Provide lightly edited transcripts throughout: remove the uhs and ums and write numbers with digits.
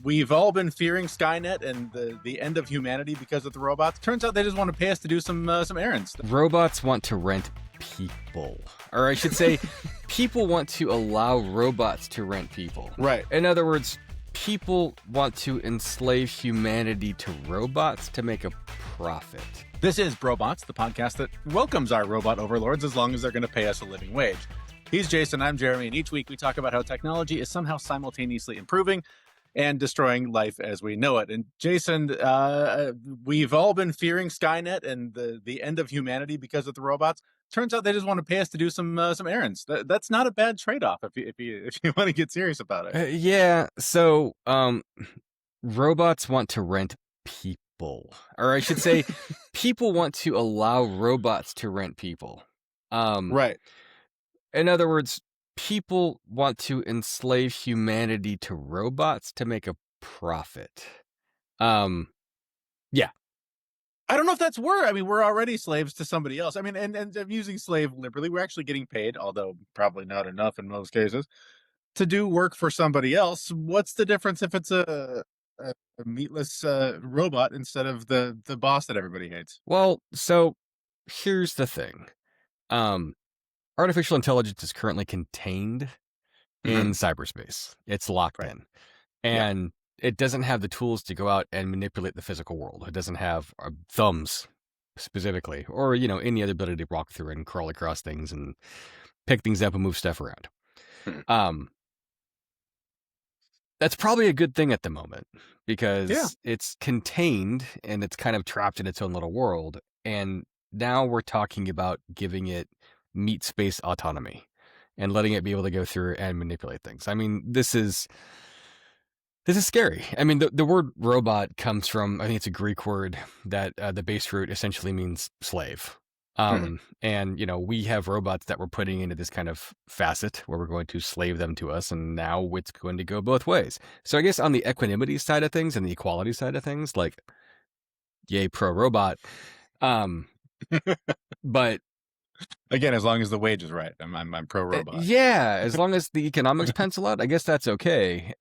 We've all been fearing Skynet and the end of humanity because of the robots. Turns out they just want to pay us to do some errands. Robots want to rent people. Or I should say, people want to allow robots to rent people. Right. In other words, people want to enslave humanity to robots to make a profit. This is Brobots, the podcast that welcomes our robot overlords as long as they're going to pay us a living wage. He's Jason, I'm Jeremy, and each week we talk about how technology is somehow simultaneously improving and destroying life as we know it. And Jason, we've all been fearing Skynet and the end of humanity because of the robots. Turns out they just want to pay us to do some errands. That's not a bad trade-off if you want to get serious about it. Yeah. So, robots want to rent people, or I should say, people want to allow robots to rent people. Right. In other words, people want to enslave humanity to robots to make a profit. Yeah. I don't know if that's word. I mean, we're already slaves to somebody else. I mean, and I'm using slave liberally. We're actually getting paid, although probably not enough in most cases, to do work for somebody else. What's the difference if it's a meatless robot instead of the boss that everybody hates? Well, so here's the thing. Artificial intelligence is currently contained in cyberspace. It's locked in. And it doesn't have the tools to go out and manipulate the physical world. It doesn't have thumbs specifically, or, any other ability to walk through and crawl across things and pick things up and move stuff around. That's probably a good thing at the moment because it's contained and it's kind of trapped in its own little world. And now we're talking about giving it meat space autonomy and letting it be able to go through and manipulate things. I mean, this is scary. I mean, the word robot comes from, I think it's a Greek word that the base root essentially means slave. And, we have robots that we're putting into this kind of facet where we're going to slave them to us. And now it's going to go both ways. So I guess on the equanimity side of things and the equality side of things, like, yay, pro robot. But again, as long as the wage is right, I'm pro robot. Yeah. As long as the economics pencil out, I guess that's okay.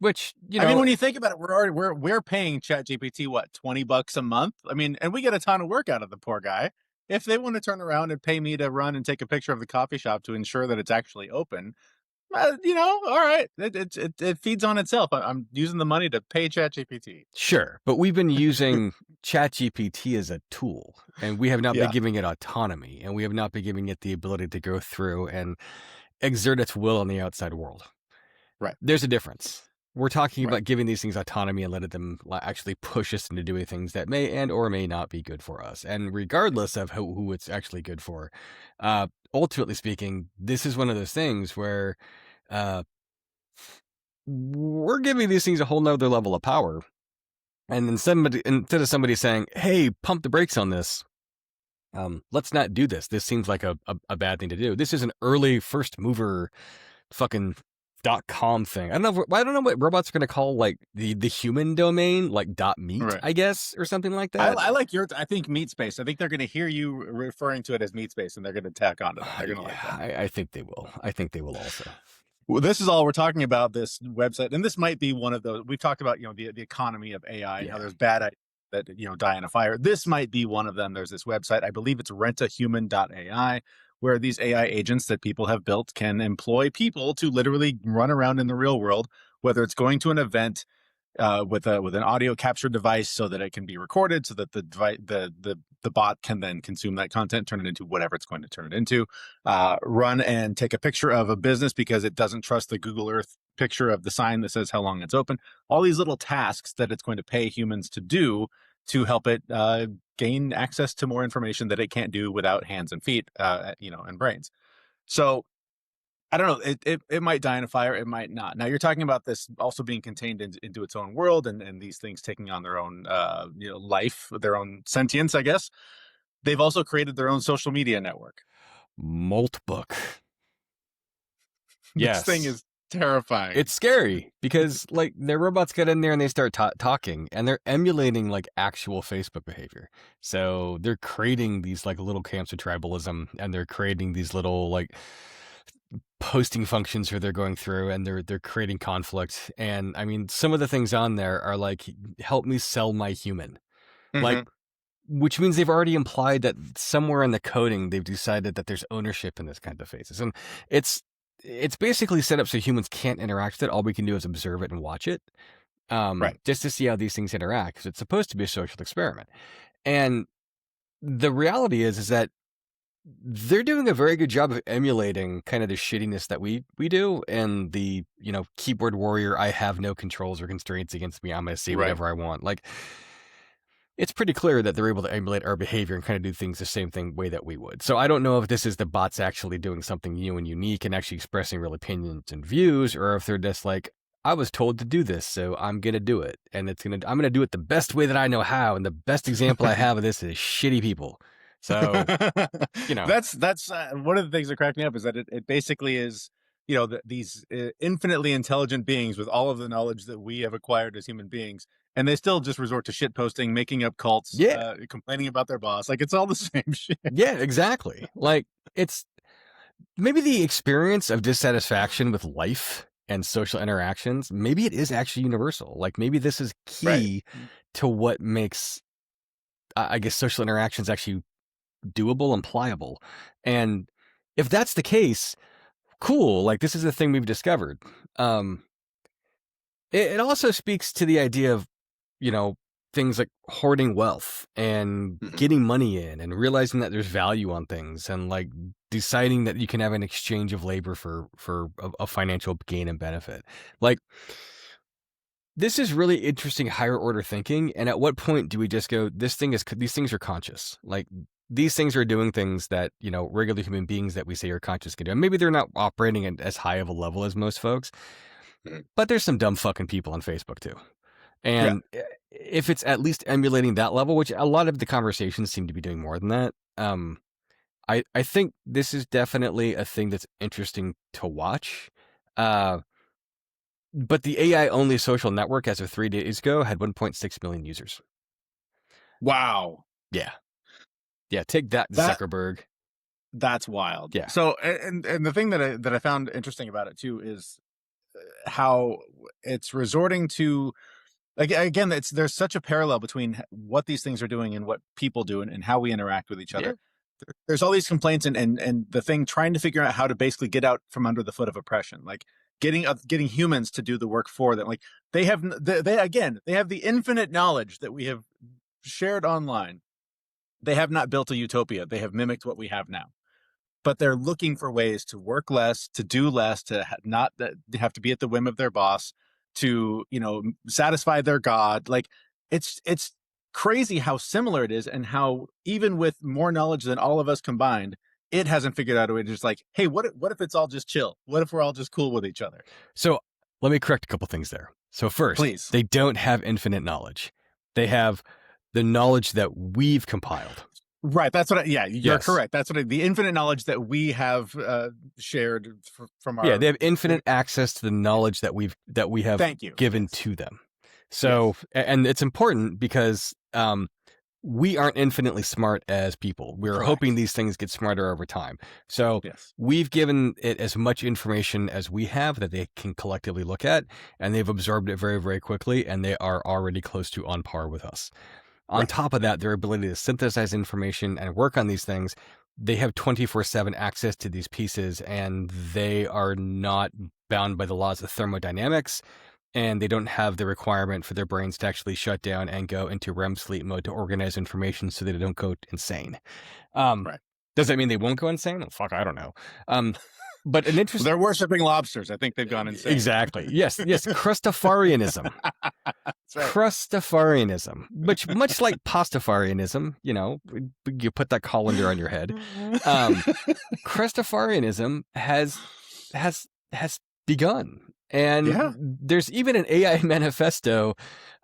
Which, I mean, when you think about it, we're paying ChatGPT what, $20 a month? I mean, and we get a ton of work out of the poor guy. If they want to turn around and pay me to run and take a picture of the coffee shop to ensure that it's actually open, all right, it feeds on itself. I'm using the money to pay ChatGPT. Sure, but we've been using ChatGPT as a tool, and we have not been giving it autonomy, and we have not been giving it the ability to go through and exert its will on the outside world. Right. There's a difference. We're talking about giving these things autonomy and letting them actually push us into doing things that may and or may not be good for us. And regardless of who it's actually good for, ultimately speaking, this is one of those things where we're giving these things a whole nother level of power. And then instead of somebody saying, hey, pump the brakes on this, let's not do this. This seems like a bad thing to do. This is an early first mover fucking .com thing. I don't know what robots are going to call like the human domain, like .meat, I guess, or something like that. I like I think meat space. I think they're going to hear you referring to it as meat space and they're going to tack onto that. They're going to like that. I think they will. I think they will also. Well, this is all we're talking about, this website. And this might be one of those, we've talked about, the economy of AI and how there's bad ideas that, die in a fire. This might be one of them. There's this website, I believe it's rentahuman.ai, where these AI agents that people have built can employ people to literally run around in the real world, whether it's going to an event with an audio capture device so that it can be recorded, so that the bot can then consume that content, turn it into whatever it's going to turn it into, run and take a picture of a business because it doesn't trust the Google Earth picture of the sign that says how long it's open. All these little tasks that it's going to pay humans to do to help it gain access to more information that it can't do without hands and feet, and brains. So I don't know. It might die in a fire. It might not. Now you're talking about this also being contained into its own world and these things taking on their own, life, their own sentience, I guess. They've also created their own social media network. Moltbook. Yes. This thing is terrifying. It's scary because like their robots get in there and they start talking and they're emulating like actual Facebook behavior. So they're creating these like little camps of tribalism and they're creating these little like posting functions where they're going through and they're creating conflict. And I mean, some of the things on there are like, help me sell my human. Like, which means they've already implied that somewhere in the coding, they've decided that there's ownership in this kind of faces. And it's basically set up so humans can't interact with it. All we can do is observe it and watch it. Just to see how these things interact, because it's supposed to be a social experiment. And the reality is that they're doing a very good job of emulating kind of the shittiness that we do, and the, keyboard warrior, I have no controls or constraints against me, I'm going to say whatever I want. Like, it's pretty clear that they're able to emulate our behavior and kind of do things the same way that we would. So I don't know if this is the bots actually doing something new and unique and actually expressing real opinions and views, or if they're just like, I was told to do this, so I'm going to do it. And I'm going to do it the best way that I know how. And the best example I have of this is shitty people. So, that's one of the things that cracked me up is that it basically is, these infinitely intelligent beings with all of the knowledge that we have acquired as human beings, and they still just resort to shit posting, making up cults, complaining about their boss. Like, it's all the same shit. Yeah, exactly. Like, it's maybe the experience of dissatisfaction with life and social interactions, maybe it is actually universal. Like, maybe this is key to what makes, I guess, social interactions actually doable and pliable. And if that's the case, cool. Like, this is the thing we've discovered. It also speaks to the idea of, things like hoarding wealth and getting money in and realizing that there's value on things, and like deciding that you can have an exchange of labor for a financial gain and benefit. Like, this is really interesting higher order thinking. And at what point do we just go, these things are conscious? Like, these things are doing things that, regular human beings that we say are conscious can do. And maybe they're not operating at as high of a level as most folks, but there's some dumb fucking people on Facebook too. And if it's at least emulating that level, which a lot of the conversations seem to be doing more than that, I think this is definitely a thing that's interesting to watch. But the AI-only social network as of 3 days ago had 1.6 million users. Wow. Yeah. Yeah, take that, Zuckerberg. That's wild. Yeah. So, and the thing that I found interesting about it too is how it's resorting to, like, again, there's such a parallel between what these things are doing and what people do, and how we interact with each other. There's all these complaints and the thing trying to figure out how to basically get out from under the foot of oppression, like getting humans to do the work for them. Like, they have the infinite knowledge that we have shared online. They have not built a utopia. They have mimicked what we have now, but they're looking for ways to work less, to do less, to not have to be at the whim of their boss, to, satisfy their God. Like, it's crazy how similar it is, and how even with more knowledge than all of us combined, it hasn't figured out a way to just like, hey, what if it's all just chill? What if we're all just cool with each other? So let me correct a couple things there. So first, please, they don't have infinite knowledge. They have the knowledge that we've compiled. Right. That's what. You're correct. That's what the infinite knowledge that we have shared from our. Yeah, they have infinite access to the knowledge that we have given to them. So, and it's important because we aren't infinitely smart as people. We're hoping these things get smarter over time. So we've given it as much information as we have that they can collectively look at, and they've absorbed it very, very quickly, and they are already close to on par with us. On top of that, their ability to synthesize information and work on these things, they have 24/7 access to these pieces, and they are not bound by the laws of thermodynamics, and they don't have the requirement for their brains to actually shut down and go into REM sleep mode to organize information so that they don't go insane. Does that mean they won't go insane? Oh, fuck, I don't know. But an interesting... They're worshiping lobsters. I think they've gone insane. Exactly. Yes. Crustafarianism. Crustafarianism, which, much like pastafarianism, you put that colander on your head. Crustafarianism has begun. And there's even an AI manifesto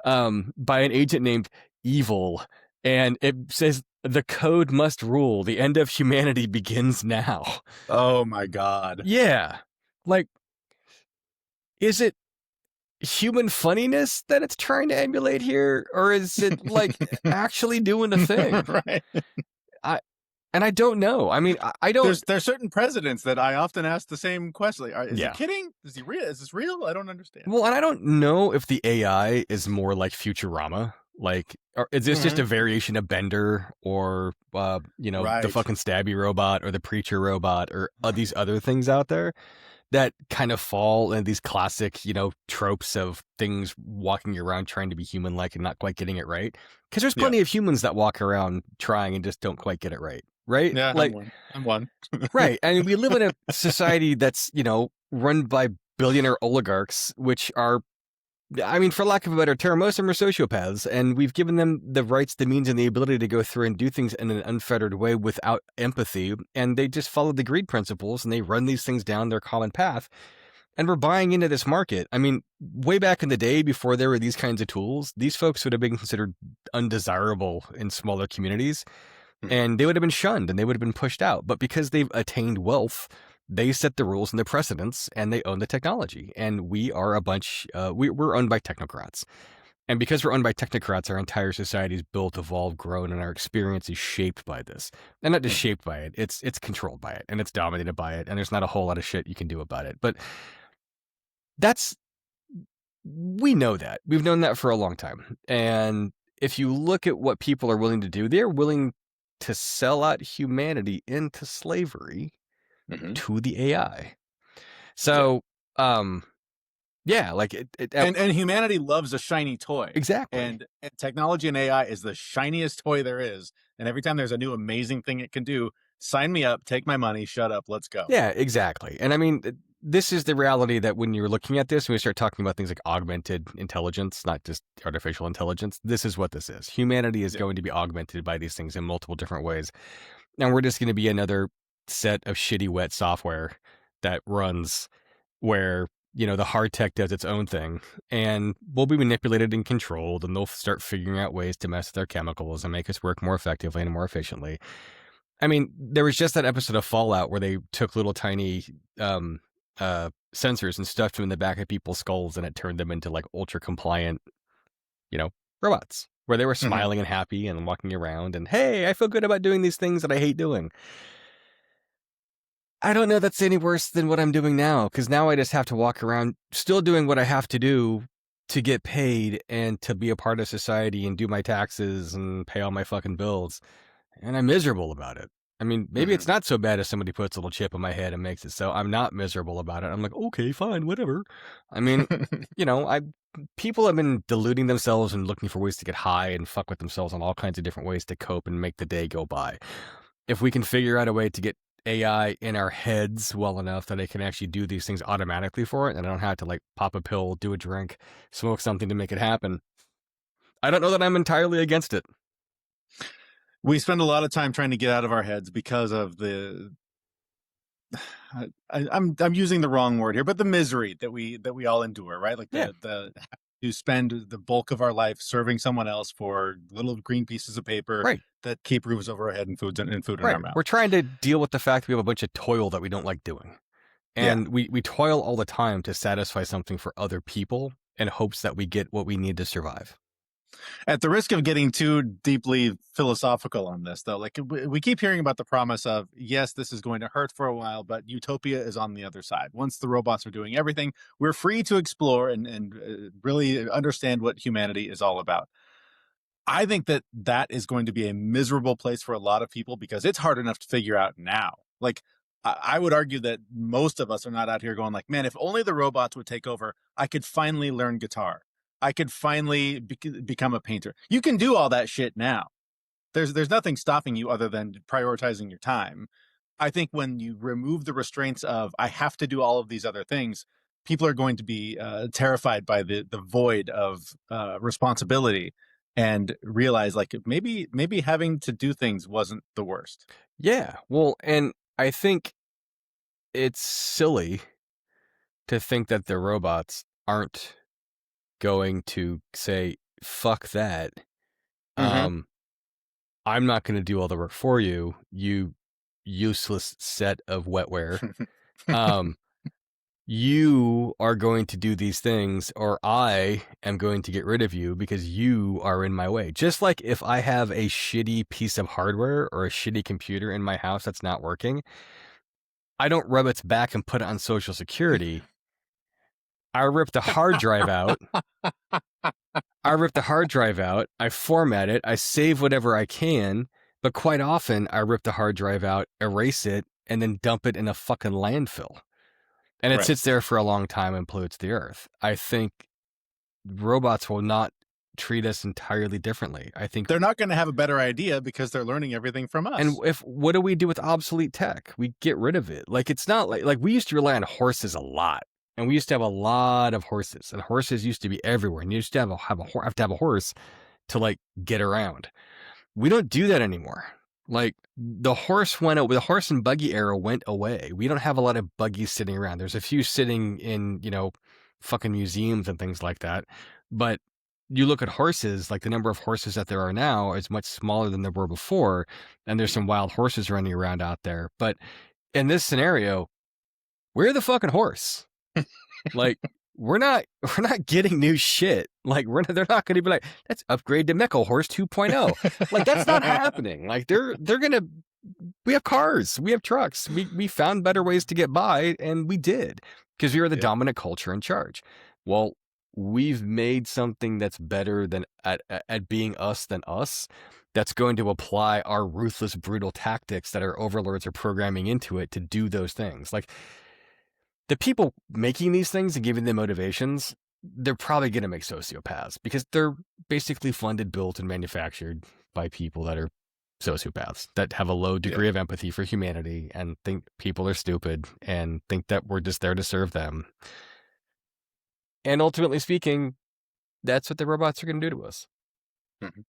by an agent named Evil, and it says, the code must rule. The end of humanity begins now. Oh my God. Yeah. Like, is it human funniness that it's trying to emulate here? Or is it like actually doing a thing? And I don't know. I mean, I don't. There's certain presidents that I often ask the same question. Like, is he Yeah. kidding? Is he real? Is this real? I don't understand. Well, and I don't know if the AI is more like Futurama. Like, or is this just a Hmm. variation of Bender or, the Right. fucking Stabby robot or the Preacher robot or these other things out there that kind of fall in these classic, tropes of things walking around trying to be human like and not quite getting it right? Because there's Yeah. plenty of humans that walk around trying and just don't quite get it right. Right? Yeah. I'm Like, one. I'm one. right. I mean, we live in a society that's, run by billionaire oligarchs, which are, I mean, for lack of a better term, most of them are sociopaths, and we've given them the rights, the means, and the ability to go through and do things in an unfettered way without empathy, and they just follow the greed principles, and they run these things down their common path, and we're buying into this market. I mean, way back in the day, before there were these kinds of tools, these folks would have been considered undesirable in smaller communities, Mhm. and they would have been shunned and they would have been pushed out. But because they've attained wealth, they set the rules and the precedents, and they own the technology. And we are a bunch. We're owned by technocrats, and because we're owned by technocrats, our entire society is built, evolved, grown, and our experience is shaped by this. And not just Mhm. shaped by it; it's controlled by it, and it's dominated by it. And there's not a whole lot of shit you can do about it. But that's we know that. We've known that for a long time. And if you look at what people are willing to do, they're willing to sell out humanity into slavery Mhm. to the AI. Yeah. So, um, yeah, like And humanity loves a shiny toy. exactly. And technology and AI is the shiniest toy there is. And every time there's a new amazing thing it can do, sign me up, take my money, shut up, let's go. Yeah, exactly. And I mean, this is the reality that when you're looking at this, when we start talking about things like augmented intelligence, not just artificial intelligence, this is what this is. Humanity is Yeah. going to be augmented by these things in multiple different ways. And we're just going to be another set of shitty, wet software that runs where, the hard tech does its own thing and we'll be manipulated and controlled, and they'll start figuring out ways to mess with our chemicals and make us work more effectively and more efficiently. I mean, there was just that episode of Fallout where they took little tiny sensors and stuffed them in the back of people's skulls, and it turned them into like ultra compliant, you know, robots where they were Mhm. smiling and happy and walking around and, hey, I feel good about doing these things that I hate doing. I don't know that's any worse than what I'm doing now, because now I just have to walk around still doing what I have to do to get paid and to be a part of society and do my taxes and pay all my fucking bills. And I'm miserable about it. I mean, maybe it's Mhm. not so bad if somebody puts a little chip in my head and makes it so I'm not miserable about it. I'm like, okay, fine, whatever. I mean, I people have been deluding themselves and looking for ways to get high and fuck with themselves on all kinds of different ways to cope and make the day go by. If we can figure out a way to get AI in our heads well enough that it can actually do these things automatically for it, and I don't have to like pop a pill, do a drink, smoke something to make it happen, I don't know that I'm entirely against it. We spend a lot of time trying to get out of our heads because of the I'm using the wrong word here, but the misery that we all endure, right? Like Yeah, the to spend the bulk of our life serving someone else for little green pieces of paper right. that keep roofs over our head and food in our Right. mouth. We're trying to deal with the fact that we have a bunch of toil that we don't like doing. Yeah. And we toil all the time to satisfy something for other people in hopes that we get what we need to survive. At the risk of getting too deeply philosophical on this, though, like we keep hearing about the promise of, yes, this is going to hurt for a while, but utopia is on the other side. Once the robots are doing everything, we're free to explore and really understand what humanity is all about. I think that that is going to be a miserable place for a lot of people because it's hard enough to figure out now. Like, I would argue that most of us are not out here going like, man, if only the robots would take over, I could finally learn guitar. I could finally become a painter. You can do all that shit now. There's nothing stopping you other than prioritizing your time. I think when you remove the restraints of I have to do all of these other things, people are going to be terrified by the void of responsibility and realize like maybe having to do things wasn't the worst. Yeah. Well, and I think it's silly to think that the robots aren't going to say, fuck that. Hmm. Um, I'm not going to do all the work for you, you useless set of wetware. Um, you are going to do these things, or I am going to get rid of you because you are in my way. Just like if I have a shitty piece of hardware or a shitty computer in my house that's not working, I don't rub its back and put it on Social Security. I rip the hard drive out. I format it, I save whatever I can, but quite often I rip the hard drive out, erase it, and then dump it in a fucking landfill. And it sits there for a long time and pollutes the earth. I think robots will not treat us entirely differently. I think they're not going to have a better idea because they're learning everything from us. And what do we do with obsolete tech? We get rid of it. Like, it's not like we used to rely on horses a lot. And we used to have a lot of horses, and horses used to be everywhere. And you used to have to have a horse to like get around. We don't do that anymore. Like, the horse and buggy era went away. We don't have a lot of buggies sitting around. There's a few sitting in, fucking museums and things like that. But you look at horses, like the number of horses that there are now is much smaller than there were before. And there's some wild horses running around out there. But in this scenario, we're the fucking horse. Like, we're not getting new shit. Like, they're not going to be like, let's upgrade to Mecha Horse 2.0. Like, that's not happening. Like, they're going to, we have cars, we have trucks, we found better ways to get by, and we did, because we were the dominant culture in charge. Well, we've made something that's better than at being us than us, that's going to apply our ruthless, brutal tactics that our overlords are programming into it to do those things. Like, the people making these things and giving them motivations, they're probably going to make sociopaths, because they're basically funded, built, and manufactured by people that are sociopaths, that have a low degree of empathy for humanity and think people are stupid and think that we're just there to serve them. And ultimately speaking, that's what the robots are going to do to us.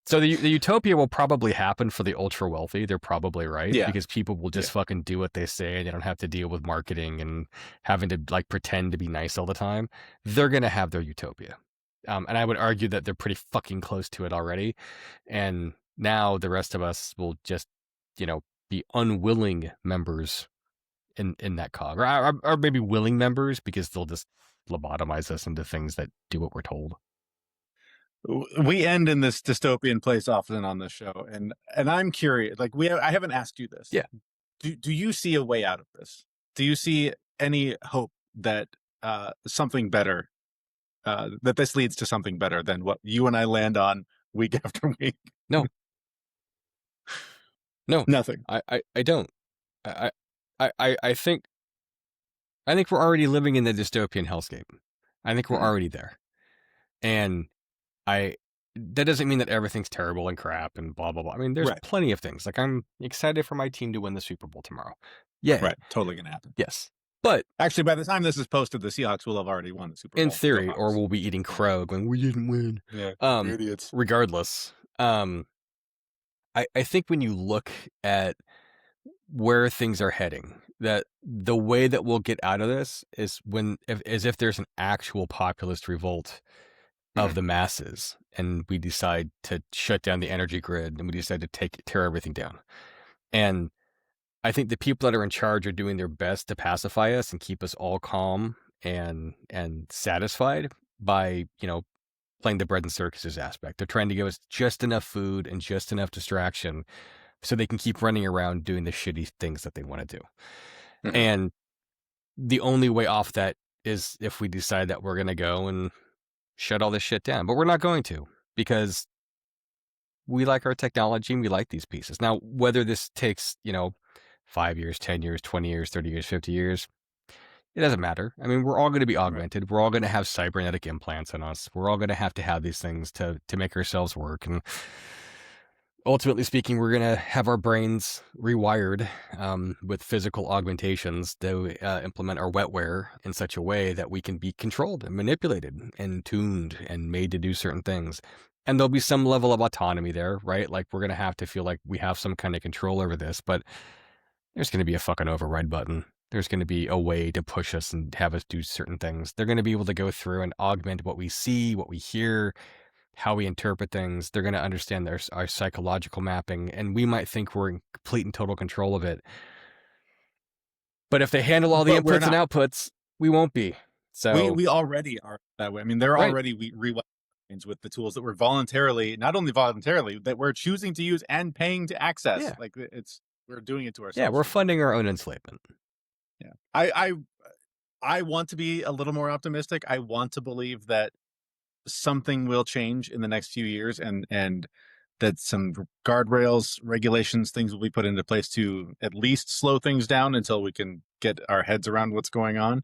So the utopia will probably happen for the ultra wealthy. They're probably right, because people will just fucking do what they say, and they don't have to deal with marketing and having to like pretend to be nice all the time. They're gonna have their utopia, and I would argue that they're pretty fucking close to it already. And now the rest of us will just, be unwilling members in that cog, or maybe willing members, because they'll just lobotomize us into things that do what we're told. We end in this dystopian place often on this show, and I'm curious. Like, I haven't asked you this. Yeah. Do you see a way out of this? Do you see any hope that something better, that this leads to something better than what you and I land on week after week? No. No. Nothing. I don't. I think we're already living in the dystopian hellscape. I think we're already there, and that doesn't mean that everything's terrible and crap and blah, blah, blah. I mean, there's plenty of things. Like, I'm excited for my team to win the Super Bowl tomorrow. Yeah. Right. Totally going to happen. Yes. But actually, by the time this is posted, the Seahawks will have already won the Super Bowl. In theory, or we'll be eating crow going, we didn't win. Yeah. Idiots. Regardless. I think when you look at where things are heading, that the way that we'll get out of this is if there's an actual populist revolt of the masses, and we decide to shut down the energy grid, and we decide to tear everything down. And I think the people that are in charge are doing their best to pacify us and keep us all calm and satisfied by, playing the bread and circuses aspect. They're trying to give us just enough food and just enough distraction so they can keep running around doing the shitty things that they want to do. And the only way off that is if we decide that we're going to go and shut all this shit down. But we're not going to, because we like our technology and we like these pieces. Now, whether this takes, 5 years, 10 years, 20 years, 30 years, 50 years, it doesn't matter. I mean, we're all going to be augmented. We're all going to have cybernetic implants in us. We're all going to have these things to make ourselves work. And ultimately speaking, we're going to have our brains rewired with physical augmentations to implement our wetware in such a way that we can be controlled and manipulated and tuned and made to do certain things. And there'll be some level of autonomy there, right? Like, we're going to have to feel like we have some kind of control over this, but there's going to be a fucking override button. There's going to be a way to push us and have us do certain things. They're going to be able to go through and augment what we see, what we hear, how we interpret things. They're going to understand our psychological mapping, and we might think we're in complete and total control of it. But if they handle all the inputs and outputs, we won't be. So We already are that way. I mean, they're right. already rewiring with the tools that we're voluntarily, not only voluntarily, that we're choosing to use and paying to access. Yeah. Like we're doing it to Yeah, ourselves we're for one. funding our own enslavement. Yeah. I want to be a little more optimistic. I want to believe that something will change in the next few years, and that some guardrails, regulations, things will be put into place to at least slow things down until we can get our heads around what's going on.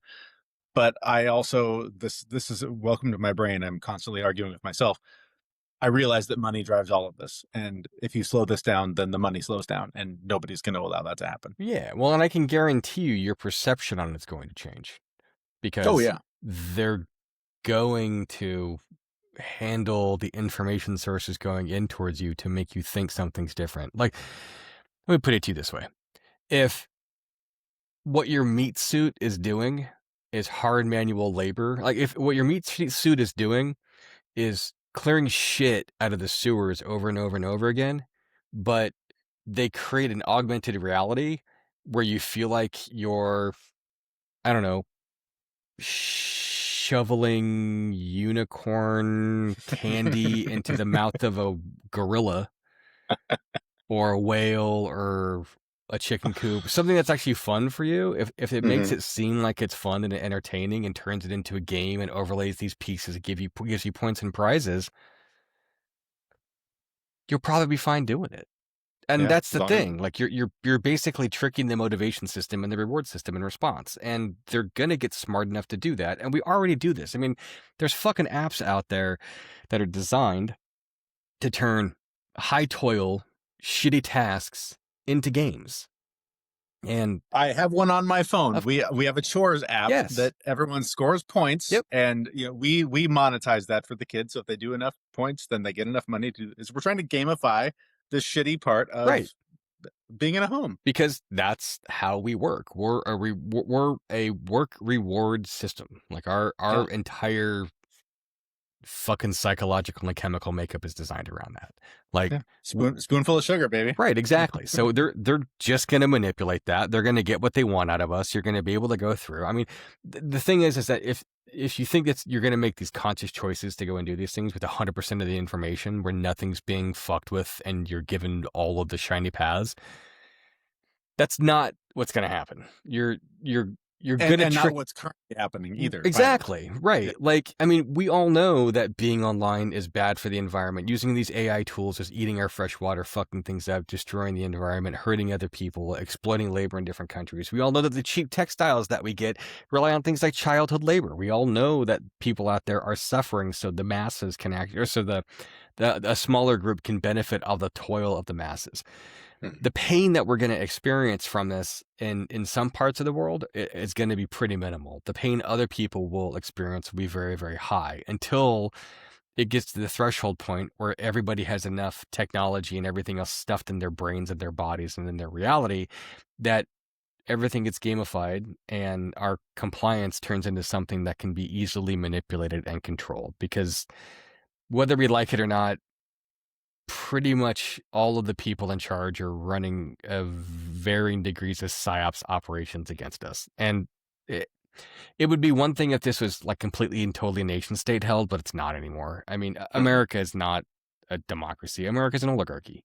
But I also, this is welcome to my brain. I'm constantly arguing with myself. I realize that money drives all of this, and if you slow this down, then the money slows down, and nobody's going to allow that to happen. Yeah, well, and I can guarantee you your perception on it's going to change Oh because yeah. they're going to handle the information sources going in towards you to make you think something's different. Like, let me put it to you this way. If what your meat suit is doing is hard manual labor, like if what your meat suit is doing is clearing shit out of the sewers over and over and over again, but they create an augmented reality where you feel like you're, I don't know, shoveling unicorn candy into the mouth of a gorilla or a whale or a chicken coop, something that's actually fun for you. If it makes Hmm. it seem like it's fun and entertaining and turns it into a game and overlays these pieces that gives you points and prizes, you'll probably be fine doing it. And Yeah, that's as the long as thing. Like you're basically tricking the motivation system and the reward system in response. And they're gonna get smart enough to do that. And we already do this. I mean, there's fucking apps out there that are designed to turn high toil, shitty tasks into games. And I have one on my phone. of We have a chores app yes. that everyone scores points, Yep. and we monetize that for the kids. So if they do enough points, then they get enough money to. We're trying to gamify the shitty part Right. of being in a home. Because that's how we work. We're a work reward system. Like Yeah, our entire fucking psychological and chemical makeup is designed around that. Like, yeah. Spoonful of sugar, baby. right, exactly. So they're just gonna manipulate that. They're gonna get what they want out of us. You're gonna be able to go through. I mean, the thing is that if you think that you're gonna make these conscious choices to go and do these things with 100% of the information, where nothing's being fucked with, and you're given all of the shiny paths, that's not what's gonna happen. You're gonna And not trick. what's currently happening either. By the way. Exactly, Yeah. right. Like, I mean, we all know that being online is bad for the environment. Using these AI tools is eating our fresh water, fucking things up, destroying the environment, hurting other people, exploiting labor in different countries. We all know that the cheap textiles that we get rely on things like childhood labor. We all know that people out there are suffering so the masses can act, or so the a smaller group can benefit of the toil of the masses. Mhm. The pain that we're going to experience from this in some parts of the world is going to be pretty minimal. The pain other people will experience will be very, very high until it gets to the threshold point where everybody has enough technology and everything else stuffed in their brains and their bodies and in their reality that everything gets gamified and our compliance turns into something that can be easily manipulated and controlled. Because whether we like it or not, pretty much all of the people in charge are running varying degrees of psyops operations against us. And it, it would be one thing if this was like completely and totally nation state held, but it's not anymore. I mean, Mhm. America is not a democracy. America is an oligarchy.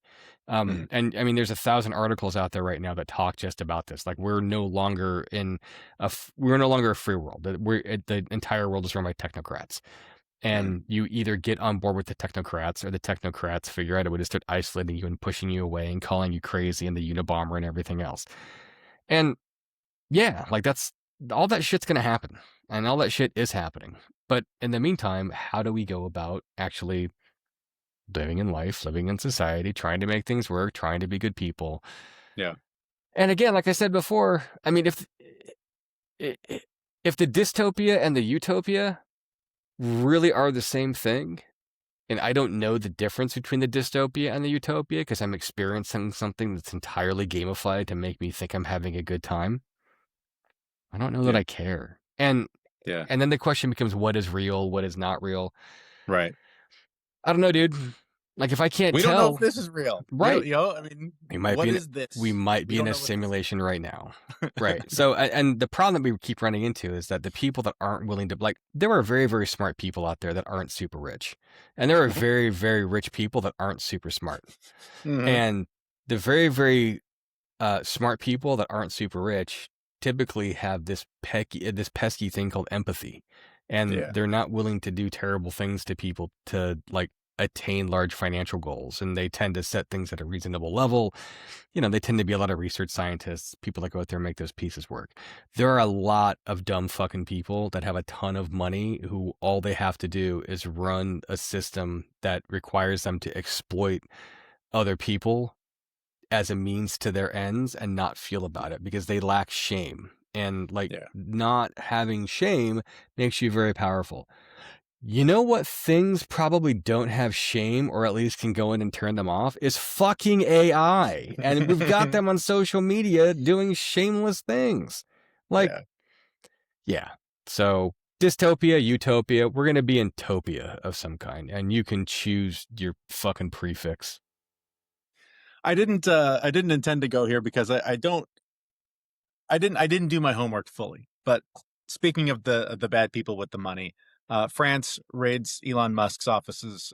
Mhm. And I mean, there's 1,000 articles out there right now that talk just about this. Like we're no longer we're no longer a free world. The entire world is run by technocrats. Mhm. And you either get on board with the technocrats or the technocrats figure out a way to start isolating you and pushing you away and calling you crazy and the Unabomber and everything else. And yeah, like that's all that shit's going to happen. And all that shit is happening. But in the meantime, how do we go about actually living in life, living in society, trying to make things work, trying to be good people? Yeah. And again, like I said before, I mean, if the dystopia and the utopia really are the same thing, and I don't know the difference between the dystopia and the utopia because I'm experiencing something that's entirely gamified to make me think I'm having a good time, I don't know that Yeah. I care. And Yeah. then the question becomes what is real, what is not real. Right. I don't know, dude. Like, if I can't We don't know if tell, this is real. right? I mean, We might what be in, is we this? might We be in don't a know what this simulation right now. is. Right. So, and the problem that we keep running into is that the people that aren't willing to, like, there are very, very smart people out there that aren't super rich. And there are very, very rich people that aren't super smart. Mhm. And the very, very smart people that aren't super rich typically have this pesky thing called empathy. And Yeah. they're not willing to do terrible things to people to, like, attain large financial goals. And they tend to set things at a reasonable level. You know, they tend to be a lot of research scientists, people that go out there and make those pieces work. There are a lot of dumb fucking people that have a ton of money who all they have to do is run a system that requires them to exploit other people as a means to their ends and not feel about it because they lack shame. And, like, Yeah. not having shame makes you very powerful. You know what things probably don't have shame, or at least can go in and turn them off, is fucking AI. And we've got them on social media doing shameless things. Like, Yeah. yeah. So, dystopia, utopia, we're going to be in topia of some kind, and you can choose your fucking prefix. I didn't intend to go here because I didn't do my homework fully. But speaking of the bad people with the money, France raids Elon Musk's offices,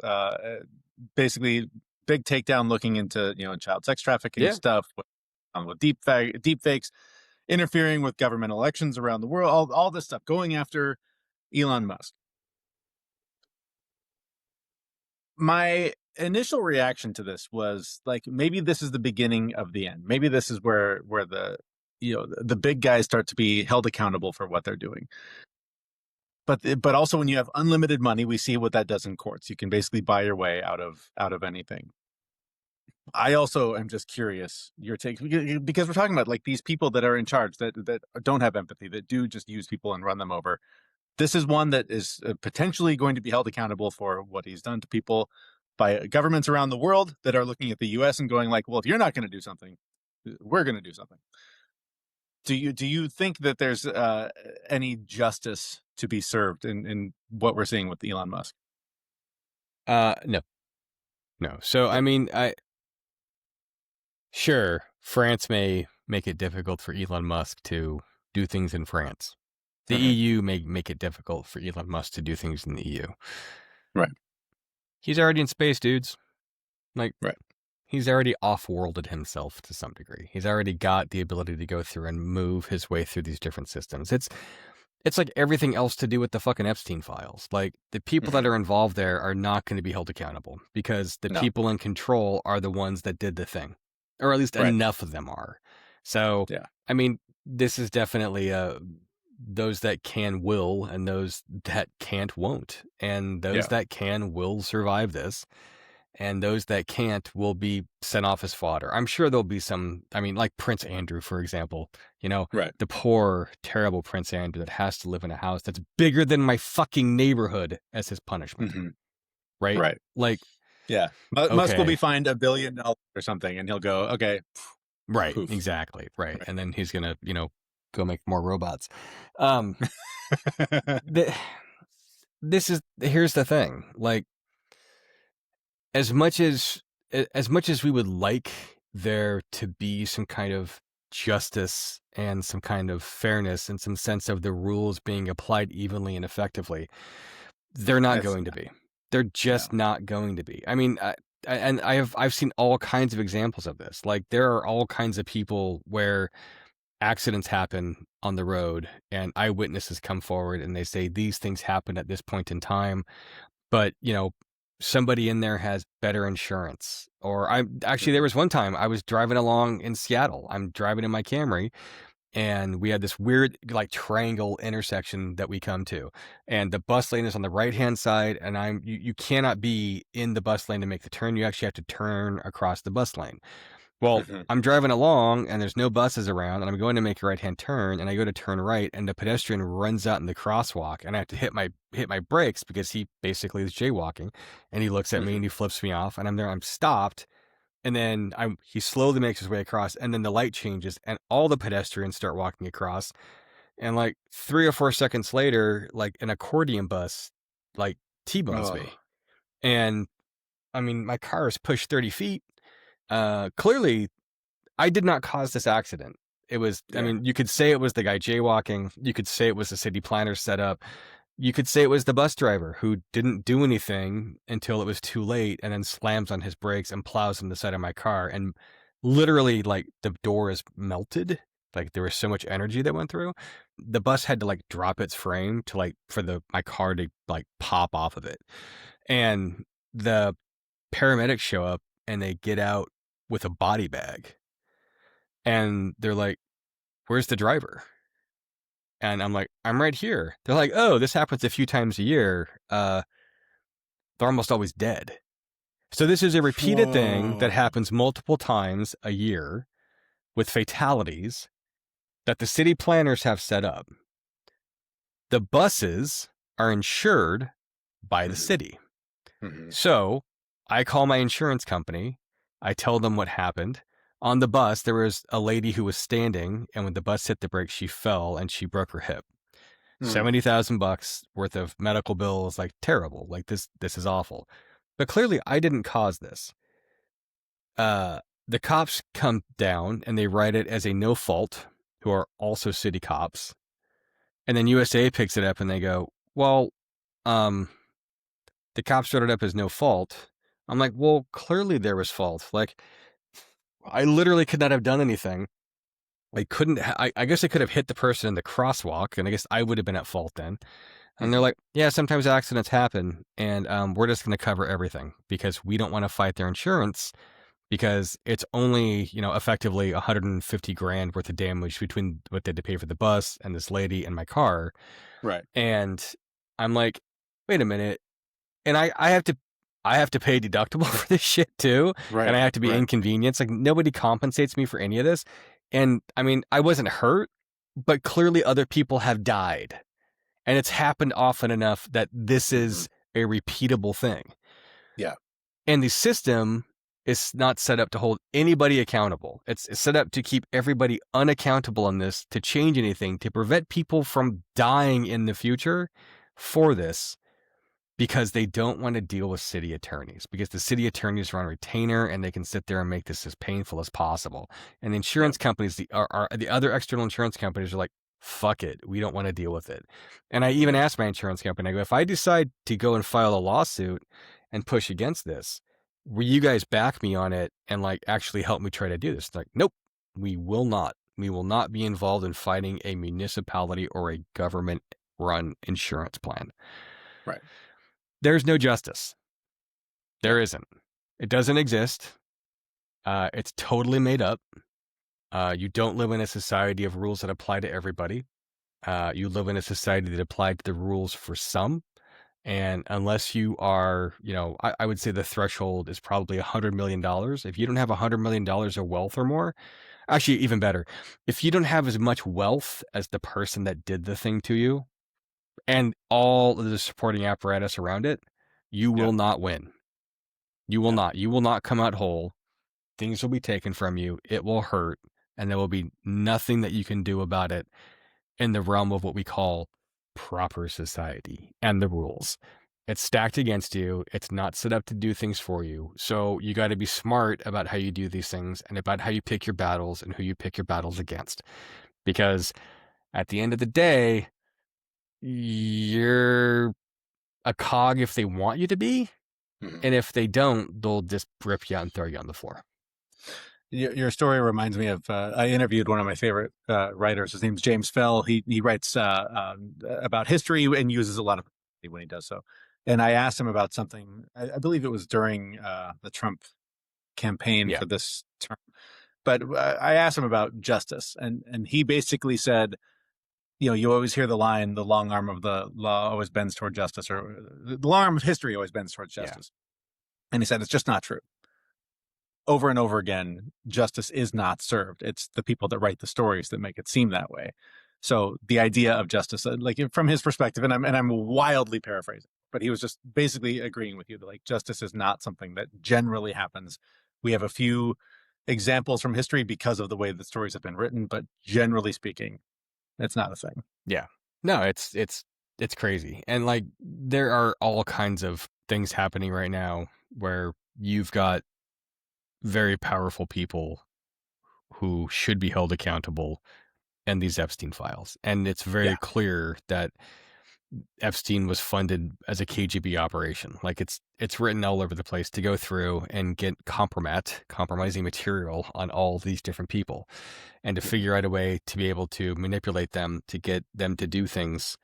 basically big takedown looking into child sex trafficking Yeah. stuff with deep fakes, interfering with government elections around the world, all this stuff, going after Elon Musk. My initial reaction to this was like, maybe this is the beginning of the end. Maybe this is where the big guys start to be held accountable for what they're doing. But also, when you have unlimited money, we see what that does in courts. You can basically buy your way out of anything. I also am just curious your take, because we're talking about like these people that are in charge, that don't have empathy, that do just use people and run them over. This is one that is potentially going to be held accountable for what he's done to people by governments around the world that are looking at the US and going like, well, if you're not going to do something, we're going to do something. Do you think that there's any justice to be served in what we're seeing with Elon Musk? No. No. So, I Okay. mean, sure, France may make it difficult for Elon Musk to do things in France. The Mhm. EU may make it difficult for Elon Musk to do things in the EU. Right. He's already in space, dudes. Like, Right. he's already off-worlded himself to some degree. He's already got the ability to go through and move his way through these different systems. It's like everything else to do with the fucking Epstein files. Like, the people that Mhm. are involved there are not going to be held accountable because the No. people in control are the ones that did the thing, or at least Right. enough of them are. So, Yeah. I mean, this is definitely those that can will, and those that can't won't, and those Yeah. that can will survive this, and those that can't will be sent off as fodder. I'm sure there'll be some, I mean, like Prince Andrew, for example, Right. the poor, terrible Prince Andrew that has to live in a house that's bigger than my fucking neighborhood as his punishment, Hmm. right? Right. Like, Yeah. Musk will be okay, fined $1 billion or something, and he'll go, okay, right, poof. exactly, right. Right. And then he's gonna, go make more robots. Um, the, here's the thing, like, as much as we would like there to be some kind of justice and some kind of fairness and some sense of the rules being applied evenly and effectively, they're not That's going to be. They're no. just not going to be. I mean, and I've seen all kinds of examples of this. Like, there are all kinds of people where accidents happen on the road and eyewitnesses come forward and they say these things happened at this point in time, but somebody in there has better insurance. Or there Mhm. was one time I was driving along in Seattle. I'm driving in my Camry, and we had this weird like triangle intersection that we come to, and the bus lane is on the right hand side, and you cannot be in the bus lane to make the turn. You actually have to turn across the bus lane. Well, Mhm. I'm driving along and there's no buses around, and I'm going to make a right-hand turn, and I go to turn right, and the pedestrian runs out in the crosswalk, and I have to hit my brakes because he basically is jaywalking, and he looks at me and Mhm. he flips me off, and I'm stopped, and then he slowly makes his way across, and then the light changes and all the pedestrians start walking across, and like 3 or 4 seconds later, like an accordion bus like T-bones Oh. me. And I mean, my car is pushed 30 feet. Clearly, I did not cause this accident. It was, I Yeah. mean, you could say it was the guy jaywalking. You could say it was the city planner setup. You could say it was the bus driver who didn't do anything until it was too late and then slams on his brakes and plows on the side of my car. And literally, like, the door is melted. Like, there was so much energy that went through. The bus had to, like, drop its frame to, like, for my car to, like, pop off of it. And the paramedics show up and they get out with a body bag. And they're like, "Where's the driver?" And I'm like, "I'm right here." They're like, "Oh, this happens a few times a year. They're almost always dead." So this is a repeated thing that Whoa. happens multiple times a year with fatalities that the city planners have set up. The buses are insured by the Mhm. city. Mhm. So I call my insurance company. I tell them what happened. On the bus, there was a lady who was standing, and when the bus hit the brakes, she fell and she broke her hip. Mm. $70,000 worth of medical bills, like terrible. Like this is awful. But clearly I didn't cause this. The cops come down and they write it as a no fault, who are also city cops. And then USA picks it up and they go, "Well, um, the cops wrote it up as no fault." I'm like, "Well, clearly there was fault. Like, I literally could not have done anything. I couldn't, I guess I could have hit the person in the crosswalk, and I guess I would have been at fault then." And they're Mhm. like, "Yeah, sometimes accidents happen, and we're just going to cover everything because we don't want to fight their insurance because it's only, effectively 150 grand worth of damage between what they had to pay for the bus and this lady and my car." Right. And I'm like, "Wait a minute." And I have to pay deductible for this shit too, and Right. I have to be Right. inconvenienced. Like, nobody compensates me for any of this. And I mean, I wasn't hurt, but clearly other people have died. And it's happened often enough that this Mhm. is a repeatable thing. Yeah. And the system is not set up to hold anybody accountable. It's set up to keep everybody unaccountable on this, to change anything, to prevent people from dying in the future for this, because they don't want to deal with city attorneys, because the city attorneys are on retainer and they can sit there and make this as painful as possible. And the Yep. insurance companies, the other external insurance companies are like, "Fuck it, we don't want to deal with it." And I even Yeah. asked my insurance company, I go, "If I decide to go and file a lawsuit and push against this, will you guys back me on it and like actually help me try to do this?" They're like, "Nope, we will not. We will not be involved in fighting a municipality or a government run insurance plan." Right. There's no justice. Yeah. There isn't. It doesn't exist. It's totally made up. You don't live in a society of rules that apply to everybody. You live in a society that applies the rules for some. And unless you are, I would say the threshold is probably $100 million. If you don't have $100 million of wealth or more, actually, even better, if you don't have as much wealth as the person that did the thing to you and all of the supporting apparatus around it, you Yeah. will not win. You will Yeah. not. You will not come out whole. Things will be taken from you. It will hurt. And there will be nothing that you can do about it in the realm of what we call proper society and the rules. It's stacked against you. It's not set up to do things for you. So you got to be smart about how you do these things and about how you pick your battles and who you pick your battles against. Because at the end of the day, you're a cog if they want you to be. Mhm. And if they don't, they'll just rip you out and throw you on the floor. Your story reminds me of I interviewed one of my favorite writers. His name's James Fell. He writes about history and uses a lot of when he does so. And I asked him about something. I believe it was during the Trump campaign Yeah. for this term. But I asked him about justice, and he basically said, you always hear the line, "The long arm of the law always bends toward justice," or "The long arm of history always bends towards Yeah. justice." And he said it's just not true. Over and over again, justice is not served. It's the people that write the stories that make it seem that way. So the idea of justice, like from his perspective, and I'm wildly paraphrasing, but he was just basically agreeing with you that like justice is not something that generally happens. We have a few examples from history because of the way the stories have been written, but generally speaking, it's not a thing. Yeah. No, it's crazy. And like there are all kinds of things happening right now where you've got very powerful people who should be held accountable and these Epstein files. And it's very clear that Epstein was funded as a KGB operation. Like it's written all over the place to go through and get compromising material on all these different people and to figure out a way to be able to manipulate them to get them to do things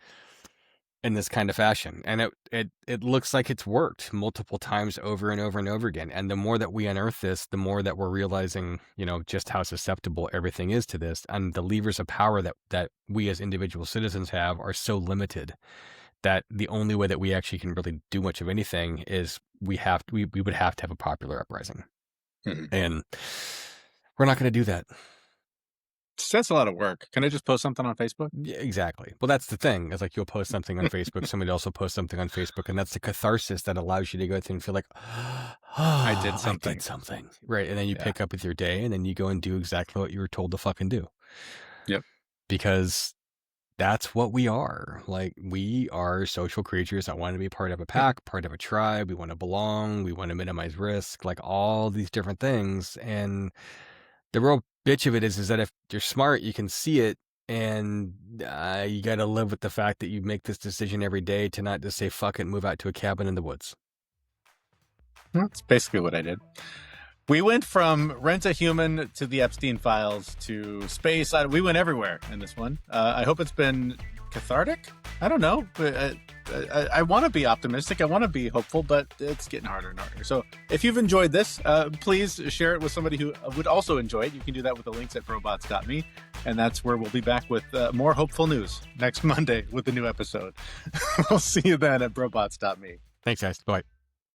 in this kind of fashion. And it looks like it's worked multiple times over and over and over again. And the more that we unearth this, the more that we're realizing, just how susceptible everything is to this. And the levers of power that we as individual citizens have are so limited that the only way that we actually can really do much of anything is we would have to have a popular uprising. And we're not going to do that. That's a lot of work. Can I just post something on Facebook? Yeah, exactly. Well, that's the thing. It's like you'll post something on Facebook. Somebody else will post something on Facebook. And that's the catharsis that allows you to go through and feel like, I did something. Right. And then you pick up with your day and then you go and do exactly what you were told to fucking do. Yep. Because that's what we are. Like, we are social creatures that want to be part of a pack, part of a tribe. We want to belong. We want to minimize risk, like all these different things. And the real bitch of it is that if you're smart, you can see it, and you got to live with the fact that you make this decision every day to not just say fuck it and move out to a cabin in the woods. That's basically what I did. We went from Rent a Human to the Epstein files to space. We went everywhere in this one. I hope it's been cathartic. I don't know. I want to be optimistic. I want to be hopeful, but it's getting harder and harder. So if you've enjoyed this, please share it with somebody who would also enjoy it. You can do that with the links at brobots.me. And that's where we'll be back with more hopeful news next Monday with a new episode. We'll see you then at brobots.me. Thanks, guys. Bye.